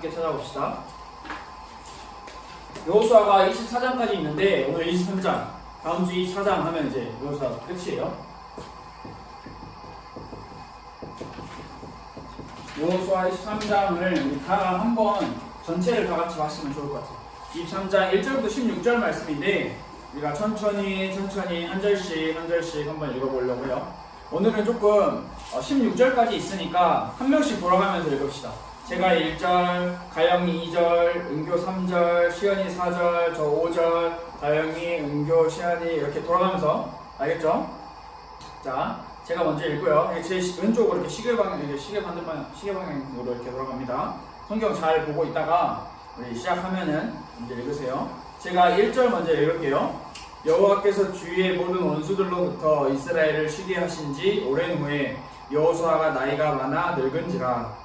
함께 찾아봅시다. 여호수아가 24장까지 있는데 오늘 23장, 다음 주 24장 하면 이제 여호수아 끝이에요. 여호수아 23장을 우리 다 한번 전체를 다 같이 봤으면 좋을 것 같아요. 23장 1절부터 16절 말씀인데 우리가 천천히 한 절씩 한번 읽어보려고요. 오늘은 조금 16절까지 있으니까 한 명씩 돌아가면서 읽읍시다. 제가 1절, 가영이 2절, 은교 3절, 시연이 4절, 저 5절, 가영이, 은교, 시연이 이렇게 돌아가면서, 알겠죠? 자, 제가 먼저 읽고요. 제 왼쪽으로 이렇게 시계 방향으로 이렇게 돌아갑니다. 성경 잘 보고 있다가 우리 시작하면은 이제 읽으세요. 제가 1절 먼저 읽을게요. 여호와께서 주위의 모든 원수들로부터 이스라엘을 쉬게 하신 지 오랜 후에 여호수아가 나이가 많아 늙은지라.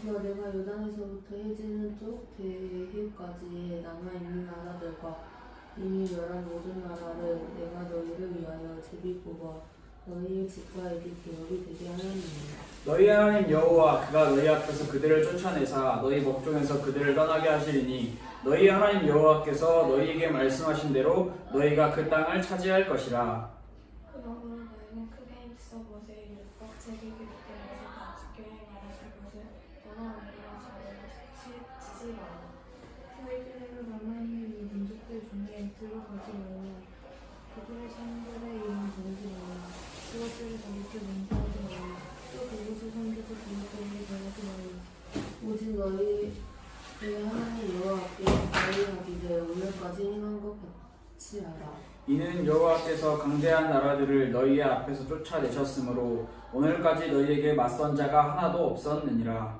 내가 요단에서부터 해지는 쪽 대해까지 남아있는 나라들과 이미 멸한 모든 나라를 내가 너희를 위하여 제비 뽑아 너희의 집과에게 기업이 되게 하였느니라. 너희 하나님 여호와 그가 너희 앞에서 그들을 쫓아내사 너희 목전에서 그들을 떠나게 하시리니 너희 하나님 여호와께서 너희에게 말씀하신 대로 너희가 그 땅을 차지할 것이라. 그러므로 너희는 크게 힘써 모세의 율법 책이 기록된 것을 다 지켜야 말하신 것을 너나 우리가 잘하지 지지 마라. 너희들에게 남아있는 이 민족들 중에 들어가지 말라. 그들의 성들의 이름 부르지 말라. 그것들을 저렇게 문제하지 말라. 또 그곳을 섬기고 그것들을 전하지 말라. 오직 너희 하나님 여호와께 너희가 오늘까지 행한 것 같이 하라. 이는 여호와께서 강대한 나라들을 너희 앞에서 쫓아내셨으므로 오늘까지 너희에게 맞선 자가 하나도 없었느니라.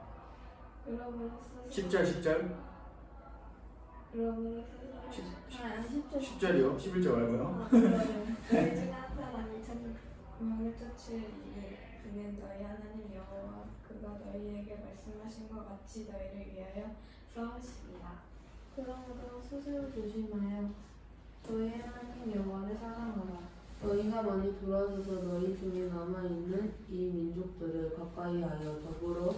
10절 그러므로 10절이요? 11절 말고요. 너희가 한 사람이 천명을 쫓으리니 그는 너희 하나님 여호와 그가 너희에게 말씀하신 것 같이 너희를 위하여 싸우시리라. 그러므로 스스로 조심하여 너희 하나님 여호와를 사랑하라. 너희가 많이 돌아서서 너희 중에 남아있는 이 민족들을 가까이하여 더불어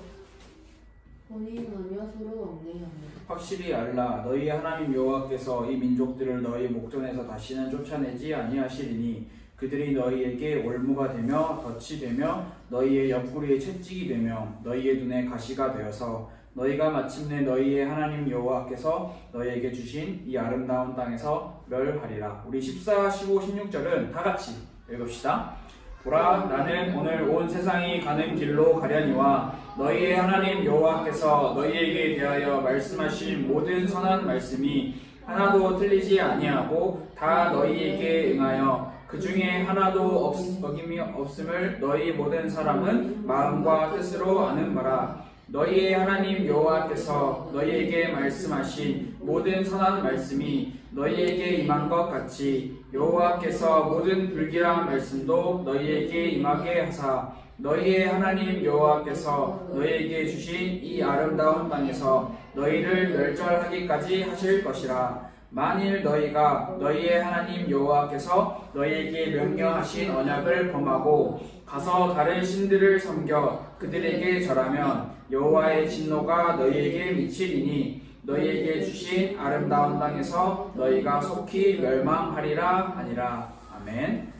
혼인하며 서로 왕래하며 확실히 알라. 너희 하나님 여호와께서 이 민족들을 너희 목전에서 다시는 쫓아내지 아니하시리니 그들이 너희에게 올무가 되며 덫이 되며 너희의 옆구리에 채찍이 되며 너희의 눈에 가시가 되어서 너희가 마침내 너희의 하나님 여호와께서 너희에게 주신 이 아름다운 땅에서 멸하리라. 우리 14, 15, 16절은 다 같이 읽읍시다. 보라, 나는 오늘 온 세상이 가는 길로 가려니와 너희의 하나님 여호와께서 너희에게 대하여 말씀하신 모든 선한 말씀이 하나도 틀리지 아니하고 다 너희에게 응하여 그 중에 하나도 어김이 없음을 너희 모든 사람은 마음과 뜻으로 아는 바라. 너희의 하나님 여호와께서 너희에게 말씀하신 모든 선한 말씀이 너희에게 임한 것 같이 여호와께서 모든 불길한 말씀도 너희에게 임하게 하사 너희의 하나님 여호와께서 너희에게 주신 이 아름다운 땅에서 너희를 멸절하기까지 하실 것이라. 만일 너희가 너희의 하나님 여호와께서 너희에게 명령하신 언약을 범하고 가서 다른 신들을 섬겨 그들에게 절하면 여호와의 진노가 너희에게 미치리니 너희에게 주신 아름다운 땅에서 너희가 속히 멸망하리라 하니라. 아멘.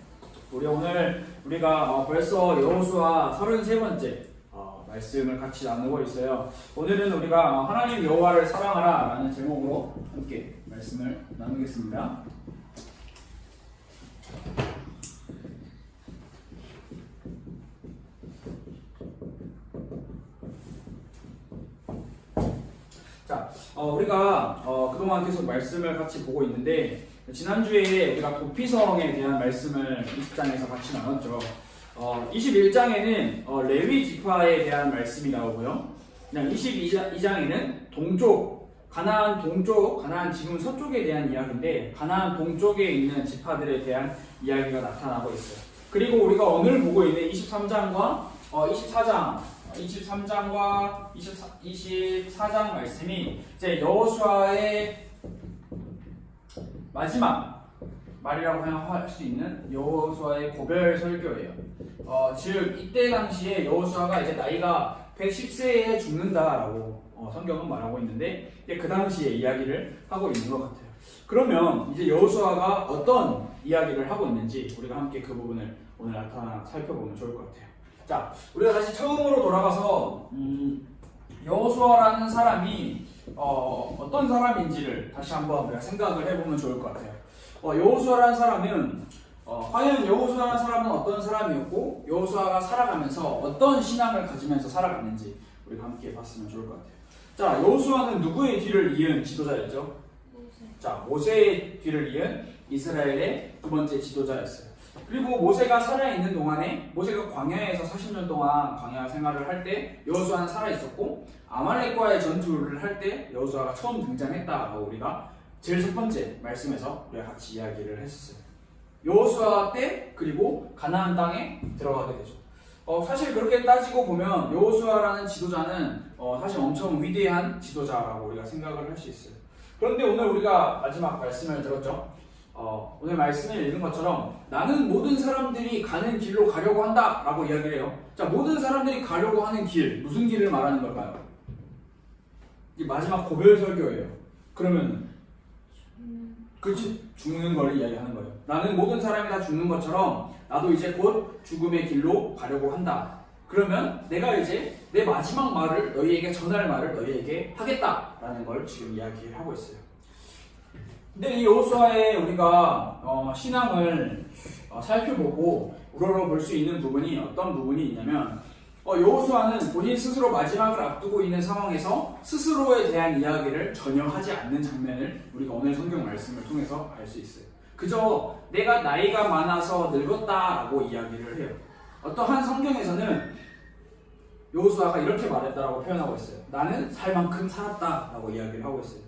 우리가 벌써 여호수아 33번째 말씀을 같이 나누고 있어요. 오늘은 우리가 하나님 여호와를 사랑하라 라는 제목으로 함께 말씀을 나누겠습니다. 자, 우리가 그동안 계속 말씀을 같이 보고 있는데 지난주에 우리가 도피성에 대한 말씀을 20장에서 같이 나눴죠. 21장에는 레위 지파에 대한 말씀이 나오고요. 22장에는 동쪽, 가나안 동쪽, 가나안 지금 서쪽에 대한 이야기인데 가나안 동쪽에 있는 지파들에 대한 이야기가 나타나고 있어요. 그리고 우리가 오늘 보고 있는 23장과 23장과 24장 말씀이 이제 여호수아의 마지막 말이라고 할 수 있는 여호수아의 고별 설교예요. 즉 이때 당시에 여호수아가 이제 나이가 110세에 죽는다라고 성경은 말하고 있는데 그 당시에 이야기를 하고 있는 것 같아요. 그러면 이제 여호수아가 어떤 이야기를 하고 있는지 우리가 함께 그 부분을 오늘 하나 살펴보면 좋을 것 같아요. 자, 우리가 다시 처음으로 돌아가서 여호수아라는 사람이 어떤 사람인지를 다시 한번 우리가 생각을 해보면 좋을 것 같아요. 여호수아라는 사람은 과연 여호수아라는 사람은 어떤 사람이었고 여호수아가 살아가면서 어떤 신앙을 가지면서 살아갔는지 우리가 함께 봤으면 좋을 것 같아요. 자, 여호수아는 누구의 뒤를 이은 지도자였죠? 자, 모세의 뒤를 이은 이스라엘의 두 번째 지도자였어요. 그리고 모세가 살아있는 동안에 모세가 광야에서 40년 동안 광야 생활을 할 때 여호수아는 살아있었고 아말렉과의 전투를 할 때 여호수아가 처음 등장했다고 우리가 제일 첫 번째 말씀에서 우리가 같이 이야기를 했었어요. 여호수아 때 그리고 가나안 땅에 들어가게 되죠. 사실 그렇게 따지고 보면 여호수아라는 지도자는 사실 엄청 위대한 지도자라고 우리가 생각을 할 수 있어요. 그런데 오늘 우리가 마지막 말씀을 들었죠. 오늘 말씀을 읽은 것처럼 나는 모든 사람들이 가는 길로 가려고 한다 라고 이야기를 해요. 자, 모든 사람들이 가려고 하는 길, 무슨 길을 말하는 걸까요? 이게 마지막 고별 설교예요. 그러면 그렇지, 죽는 걸 이야기하는 거예요. 나는 모든 사람이 다 죽는 것처럼 나도 이제 곧 죽음의 길로 가려고 한다. 그러면 내가 이제 내 마지막 말을 너희에게 전할 말을 너희에게 하겠다라는 걸 지금 이야기를 하고 있어요. 근데 이 여호수아의 우리가 신앙을 살펴보고 우러러 볼 수 있는 부분이 어떤 부분이 있냐면 여호수아는 본인 스스로 마지막을 앞두고 있는 상황에서 스스로에 대한 이야기를 전혀 하지 않는 장면을 우리가 오늘 성경 말씀을 통해서 알 수 있어요. 그저 내가 나이가 많아서 늙었다라고 이야기를 해요. 어떠한 성경에서는 여호수아가 이렇게 말했다라고 표현하고 있어요. 나는 살 만큼 살았다라고 이야기를 하고 있어요.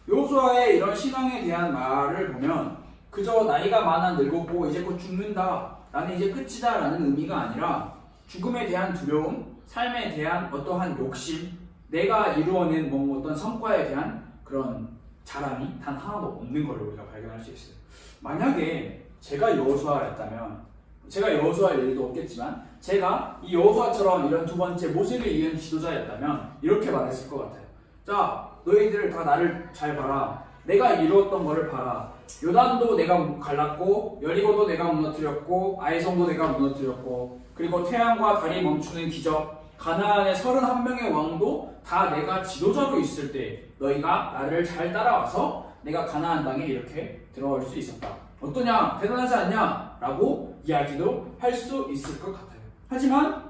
여호수아의 이런 신앙에 대한 말을 보면 그저 나이가 많아 늙었고 이제 곧 죽는다, 나는 이제 끝이다 라는 의미가 아니라 죽음에 대한 두려움, 삶에 대한 어떠한 욕심, 내가 이루어낸 어떤 성과에 대한 그런 자랑이 단 하나도 없는 걸 우리가 발견할 수 있어요. 만약에 제가 여호수아였다면, 제가 여호수아일 일도 없겠지만 제가 이 여호수아처럼 이런 두 번째 모세를 이은 지도자였다면 이렇게 말했을 것 같아요. 자, 너희들 다 나를 잘 봐라. 내가 이루었던 거를 봐라. 요단도 내가 갈랐고 여리고도 내가 무너뜨렸고 아이성도 내가 무너뜨렸고 그리고 태양과 달이 멈추는 기적, 가나안의 31명의 왕도 다 내가 지도자로 있을 때 너희가 나를 잘 따라와서 내가 가나안 땅에 이렇게 들어올 수 있었다. 어떠냐? 대단하지 않냐? 라고 이야기도 할 수 있을 것 같아요. 하지만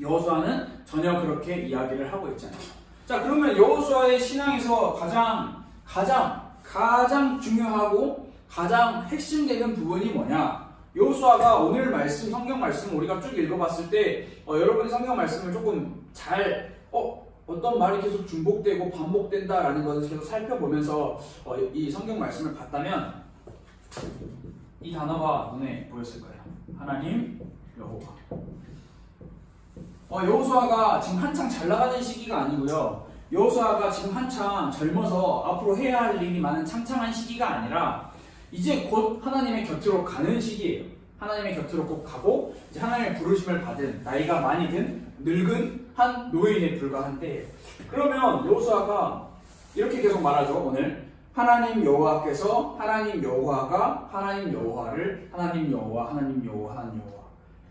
여호수아는 전혀 그렇게 이야기를 하고 있지 않아요. 자, 그러면 여호수아의 신앙에서 가장 중요하고 가장 핵심되는 부분이 뭐냐? 여호수아가 오늘 말씀, 성경 말씀 우리가 쭉 읽어봤을 때 여러분이 성경 말씀을 조금 잘 어떤 말이 계속 중복되고 반복된다라는 것을 계속 살펴보면서 이 성경 말씀을 봤다면 이 단어가 눈에 보였을 거예요. 하나님, 여호와. 여호수아가 지금 한창 잘 나가는 시기가 아니고요. 여호수아가 지금 한창 젊어서 앞으로 해야 할 일이 많은 창창한 시기가 아니라 이제 곧 하나님의 곁으로 가는 시기예요. 하나님의 곁으로 꼭 가고 이제 하나님의 부르심을 받은 나이가 많이 든 늙은 한 노인에 불과한 때예요. 그러면 여호수아가 이렇게 계속 말하죠. 오늘 하나님 여호와께서 하나님 여호와가 하나님 여호와를 하나님 여호와 하나님 여호와 하나님 여호와.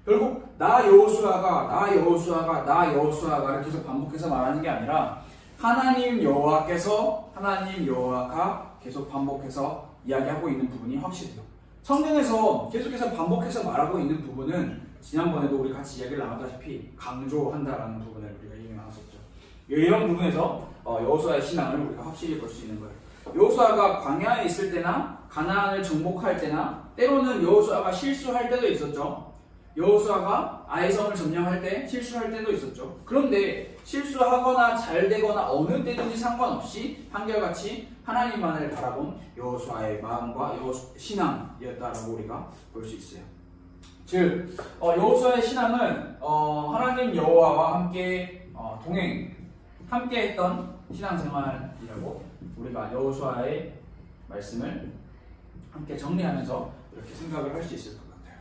결국 나 여호수아가를 계속 반복해서 말하는 게 아니라 하나님 여호와께서 하나님 여호와가 계속 반복해서 이야기하고 있는 부분이 확실해요. 성경에서 계속해서 반복해서 말하고 있는 부분은 지난번에도 우리 같이 이야기를 나눴다시피 강조한다라는 부분을 우리가 이미 나눴었죠. 이런 부분에서 여호수아의 신앙을 우리가 확실히 볼 수 있는 거예요. 여호수아가 광야에 있을 때나 가나안을 정복할 때나 때로는 여호수아가 실수할 때도 있었죠. 여호수아가 아이성을 점령할 때 실수할 때도 있었죠. 그런데 실수하거나 잘 되거나 어느 때든지 상관없이 한결같이 하나님만을 바라본 여호수아의 마음과 신앙이었다라고 우리가 볼 수 있어요. 즉 여호수아의 신앙은 하나님 여호와와 함께 함께 했던 신앙생활이라고 우리가 여호수아의 말씀을 함께 정리하면서 이렇게 생각을 할 수 있을 것 같아요.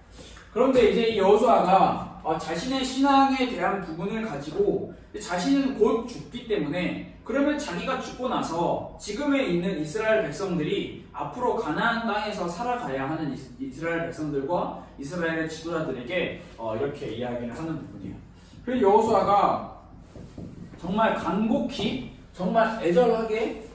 그런데 이제 이 여호수아가 자신의 신앙에 대한 부분을 가지고 자신은 곧 죽기 때문에 그러면 자기가 죽고 나서 지금에 있는 이스라엘 백성들이 앞으로 가나안 땅에서 살아가야 하는 이스라엘 백성들과 이스라엘의 지도자들에게 이렇게 이야기를 하는 부분이에요. 그래서 여호수아가 정말 간곡히 정말 애절하게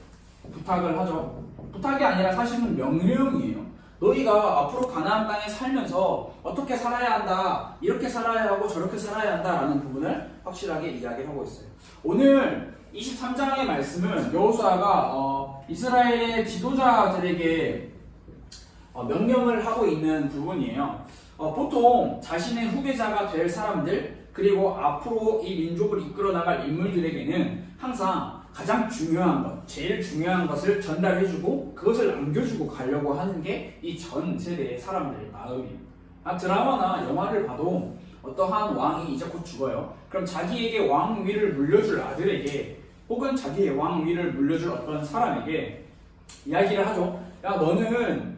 부탁을 하죠. 부탁이 아니라 사실은 명령이에요. 너희가 앞으로 가나안 땅에 살면서 어떻게 살아야 한다, 이렇게 살아야 하고 저렇게 살아야 한다라는 부분을 확실하게 이야기를 하고 있어요. 오늘 23장의 말씀은 여호수아가 이스라엘의 지도자들에게 명령을 하고 있는 부분이에요. 보통 자신의 후계자가 될 사람들 그리고 앞으로 이 민족을 이끌어 나갈 인물들에게는 항상 가장 중요한 것, 제일 중요한 것을 전달해주고 그것을 남겨주고 가려고 하는 게 이 전 세대의 사람들의 마음이에요. 드라마나 영화를 봐도 어떠한 왕이 이제 곧 죽어요. 그럼 자기에게 왕위를 물려줄 아들에게 혹은 자기의 왕위를 물려줄 어떤 사람에게 이야기를 하죠. 야, 너는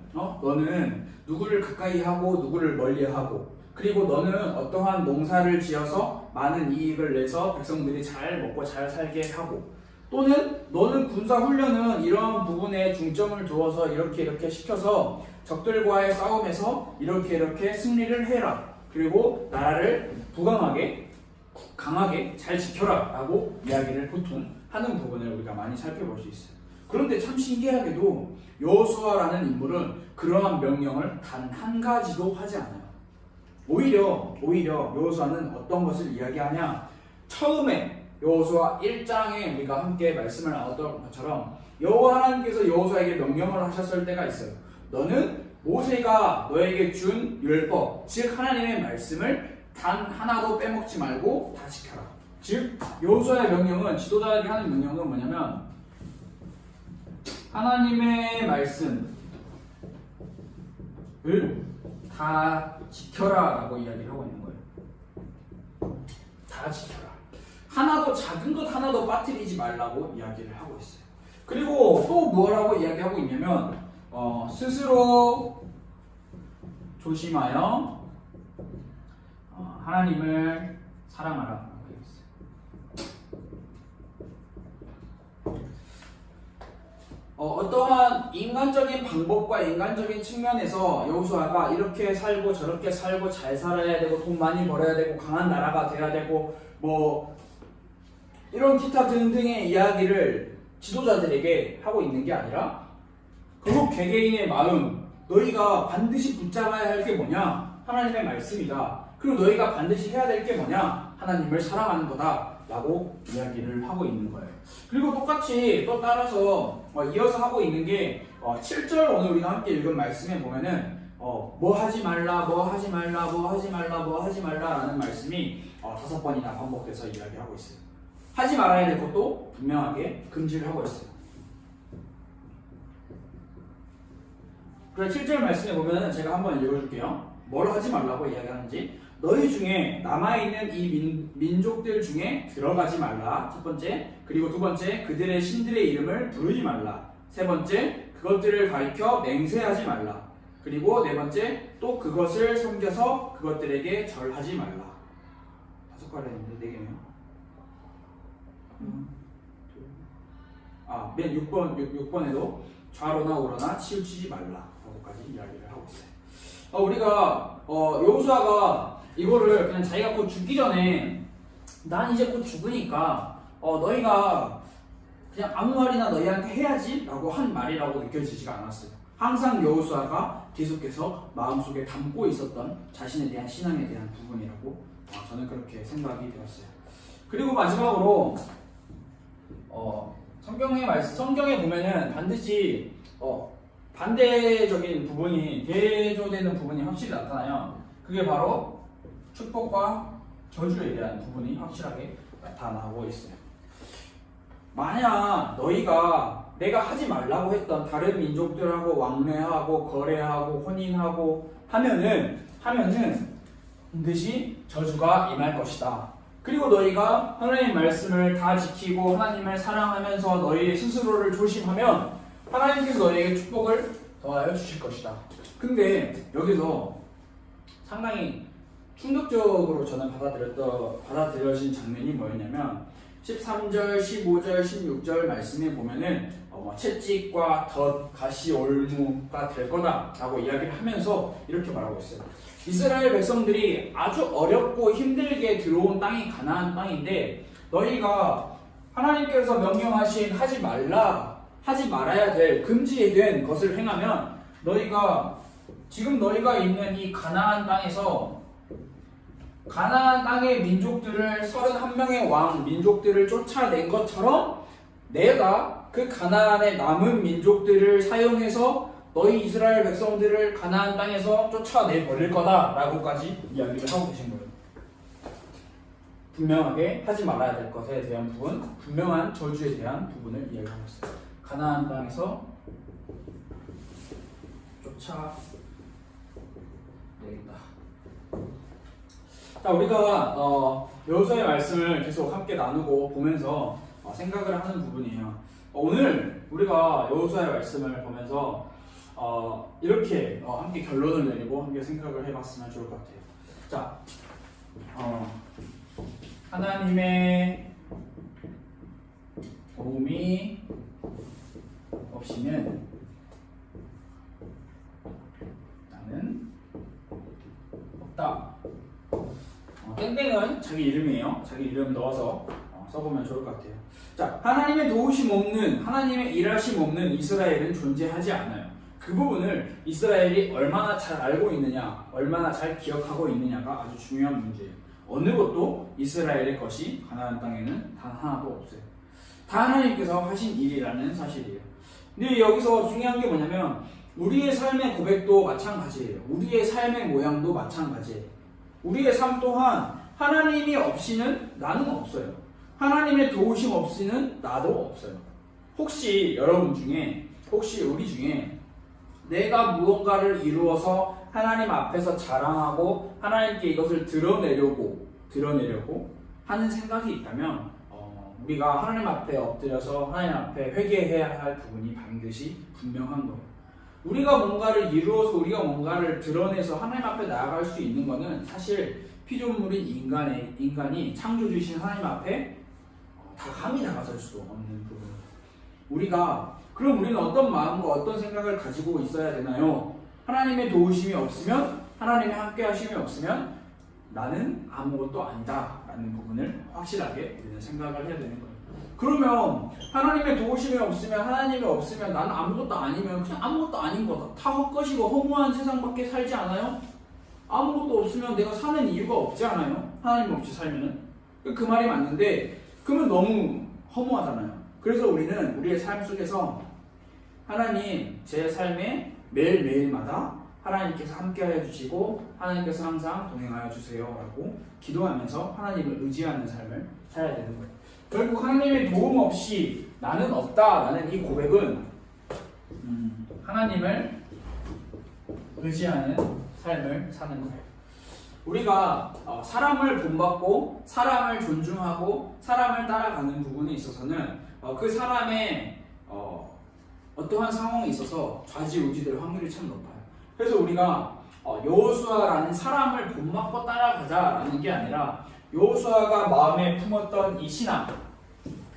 누구를 가까이 하고 누구를 멀리 하고 그리고 너는 어떠한 농사를 지어서 많은 이익을 내서 백성들이 잘 먹고 잘 살게 하고 또는 너는 군사 훈련은 이런 부분에 중점을 두어서 이렇게 시켜서 적들과의 싸움에서 이렇게 승리를 해라. 그리고 나라를 부강하게 강하게 잘 지켜라 라고 이야기를 보통 하는 부분을 우리가 많이 살펴볼 수 있어요. 그런데 참 신기하게도 여호수아라는 인물은 그러한 명령을 단 한 가지도 하지 않아요. 오히려 여호수아는 어떤 것을 이야기하냐, 처음에 여호수아 1장에 우리가 함께 말씀을 나눴던 것처럼 여호와 하나님께서 여호수아에게 명령을 하셨을 때가 있어요. 너는 모세가 너에게 준 율법, 즉 하나님의 말씀을 단 하나도 빼먹지 말고 다 지켜라. 즉 여호수아의 명령은, 지도자에게 하는 명령은 뭐냐면 하나님의 말씀을 다 지켜라 라고 이야기를 하고 있는 거예요. 다 지켜라. 하나도, 작은 것 하나도 빠뜨리지 말라고 이야기를 하고 있어요. 그리고 또 뭐라고 이야기하고 있냐면 스스로 조심하여 하나님을 사랑하라 라고 했어요. 어떠한 인간적인 방법과 인간적인 측면에서 여호수아가 이렇게 살고 저렇게 살고 잘 살아야 되고 돈 많이 벌어야 되고 강한 나라가 돼야 되고 뭐 이런 기타 등등의 이야기를 지도자들에게 하고 있는 게 아니라 그국 개개인의 마음, 너희가 반드시 붙잡아야 할 게 뭐냐? 하나님의 말씀이다. 그리고 너희가 반드시 해야 될 게 뭐냐? 하나님을 사랑하는 거다 라고 이야기를 하고 있는 거예요. 그리고 똑같이 또 따라서 이어서 하고 있는 게 7절 오늘 우리가 함께 읽은 말씀에 보면은 뭐 하지 말라 라는 말씀이 5번이나 반복돼서 이야기하고 있어요. 하지 말아야 될 것도 분명하게 금지를 하고 있어요. 그래서 7절 말씀에 보면은 제가 한번 읽어줄게요. 뭘 하지 말라고 이야기하는지. 너희 중에 남아있는 이 민족들 중에 들어가지 말라. 첫 번째. 그리고 두 번째, 그들의 신들의 이름을 부르지 말라. 세 번째, 그것들을 가리켜 맹세하지 말라. 그리고 네 번째, 또 그것을 섬겨서 그것들에게 절하지 말라. 5가지 있는데 4개네요. 맨 6번에도 좌로나 우로나 치우치지 말라 라고까지 이야기를 하고 있어요. 우리가 여호수아가 이거를 그냥 자기가 곧 죽기 전에 난 이제 곧 죽으니까 너희가 그냥 아무 말이나 너희한테 해야지 라고 한 말이라고 느껴지지가 않았어요. 항상 여호수아가 계속해서 마음속에 담고 있었던 자신에 대한 신앙에 대한 부분이라고 저는 그렇게 생각이 되었어요. 그리고 마지막으로 성경에 보면은 반드시 반대적인 부분이, 대조되는 부분이 확실히 나타나요. 그게 바로 축복과 저주에 대한 부분이 확실하게 나타나고 있어요. 만약 너희가 내가 하지 말라고 했던 다른 민족들하고 왕래하고 거래하고 혼인하고 하면은 반드시 저주가 임할 것이다. 그리고 너희가 하나님의 말씀을 다 지키고 하나님을 사랑하면서 너희 스스로를 조심하면 하나님께서 너희에게 축복을 더하여 주실 것이다. 근데 여기서 상당히 충격적으로 저는 받아들여진 장면이 뭐였냐면 13절, 15절, 16절 말씀에 보면은 채찍과 덫, 가시, 올무가 될 거다라고 이야기를 하면서 이렇게 말하고 있어요. 이스라엘 백성들이 아주 어렵고 힘들게 들어온 땅이 가나안 땅인데 너희가 하나님께서 명령하신 하지 말아야 될 금지된 것을 행하면 너희가 지금 너희가 있는 이 가나안 땅에서 가나안 땅의 민족들을 31명의 왕 민족들을 쫓아낸 것처럼 내가 그 가나안의 남은 민족들을 사용해서 너희 이스라엘 백성들을 가나안 땅에서 쫓아내 버릴 거다라고까지 이야기를 하고 계신 거예요. 분명하게 하지 말아야 될 것에 대한 부분, 분명한 저주에 대한 부분을 이야기하고 있어요. 가나안 땅에서 쫓아내겠다. 자, 우리가 여호수아의 말씀을 계속 함께 나누고 보면서 생각을 하는 부분이에요. 오늘 우리가 여호수아의 말씀을 보면서 이렇게 함께 결론을 내리고 함께 생각을 해봤으면 좋을 것 같아요. 자, 하나님의 도움이 없이는 나는 없다. 땡땡은 자기 이름이에요. 자기 이름 넣어서 써보면 좋을 것 같아요. 자, 하나님의 도우심 없는, 하나님의 일하심 없는 이스라엘은 존재하지 않아요. 그 부분을 이스라엘이 얼마나 잘 알고 있느냐, 얼마나 잘 기억하고 있느냐가 아주 중요한 문제예요. 어느 것도 이스라엘의 것이 가나안 땅에는 단 하나도 없어요. 다 하나님께서 하신 일이라는 사실이에요. 근데 여기서 중요한 게 뭐냐면 우리의 삶의 고백도 마찬가지예요. 우리의 삶의 모양도 마찬가지예요. 우리의 삶 또한 하나님이 없이는 나는 없어요. 하나님의 도우심 없이는 나도 없어요. 혹시 여러분 중에, 혹시 우리 중에 내가 무언가를 이루어서 하나님 앞에서 자랑하고 하나님께 이것을 드러내려고 하는 생각이 있다면 우리가 하나님 앞에 엎드려서 하나님 앞에 회개해야 할 부분이 반드시 분명한 거예요. 우리가 뭔가를 이루어서 우리가 뭔가를 드러내서 하나님 앞에 나아갈 수 있는 것은 사실 피조물인 인간이 창조주이신 하나님 앞에 다 감히 나가설 수 없는 부분이에요. 그럼 우리는 어떤 마음과 어떤 생각을 가지고 있어야 되나요? 하나님의 도우심이 없으면, 하나님의 함께 하심이 없으면 나는 아무것도 아니다 라는 부분을 확실하게 우리는 생각을 해야 되는 거예요. 그러면 하나님의 도우심이 없으면, 하나님이 없으면 나는 아무것도 아니면 그냥 아무것도 아닌 거다. 다 헛것이고 허무한 세상밖에 살지 않아요? 아무것도 없으면 내가 사는 이유가 없지 않아요? 하나님 없이 살면은. 그 말이 맞는데 그러면 너무 허무하잖아요. 그래서 우리는 우리의 삶 속에서 하나님, 제 삶에 매일매일마다 하나님께서 함께하여 주시고 하나님께서 항상 동행하여 주세요 라고 기도하면서 하나님을 의지하는 삶을 살아야 되는 거예요. 결국 하나님의 도움 없이 나는 없다라는 이 고백은 하나님을 의지하는 삶을 사는 거예요. 우리가 사람을 본받고 사람을 존중하고 사람을 따라가는 부분에 있어서는 그 사람의 어떠한 상황에 있어서 좌지우지될 확률이 참 높아요. 그래서 우리가 여호수아라는 사람을 본받고 따라가자라는 게 아니라 여호수아가 마음에 품었던 이 신앙,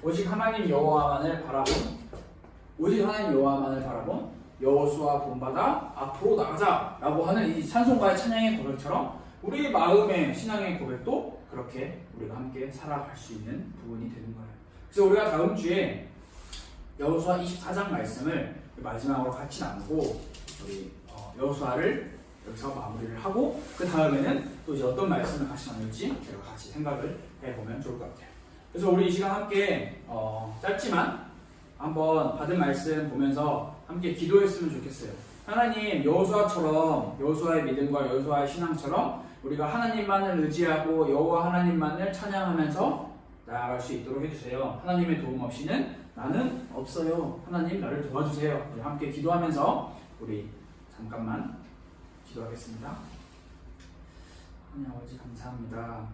오직 하나님 여호와만을 바라본 여호수아 본받아 앞으로 나가자라고 하는 이 찬송가의 찬양의 고백처럼 우리의 마음의 신앙의 고백도 그렇게 우리가 함께 살아갈 수 있는 부분이 되는 거예요. 그래서 우리가 다음 주에 여호수아 24장 말씀을 마지막으로 같이 나누고 우리 여호수아를 여기서 마무리를 하고 그 다음에는 또 이제 어떤 말씀을 같이 나눌지 제가 같이 생각을 해보면 좋을 것 같아요. 그래서 우리 이 시간 함께 짧지만 한번 받은 말씀 보면서 함께 기도했으면 좋겠어요. 하나님, 여호수아처럼, 여호수아의 믿음과 여호수아의 신앙처럼 우리가 하나님만을 의지하고 여호와 하나님만을 찬양하면서 나아갈 수 있도록 해주세요. 하나님의 도움 없이는 나는 없어요. 하나님, 나를 도와주세요. 함께 기도하면서 우리 잠깐만 기도하겠습니다. 하나님 아버지 감사합니다.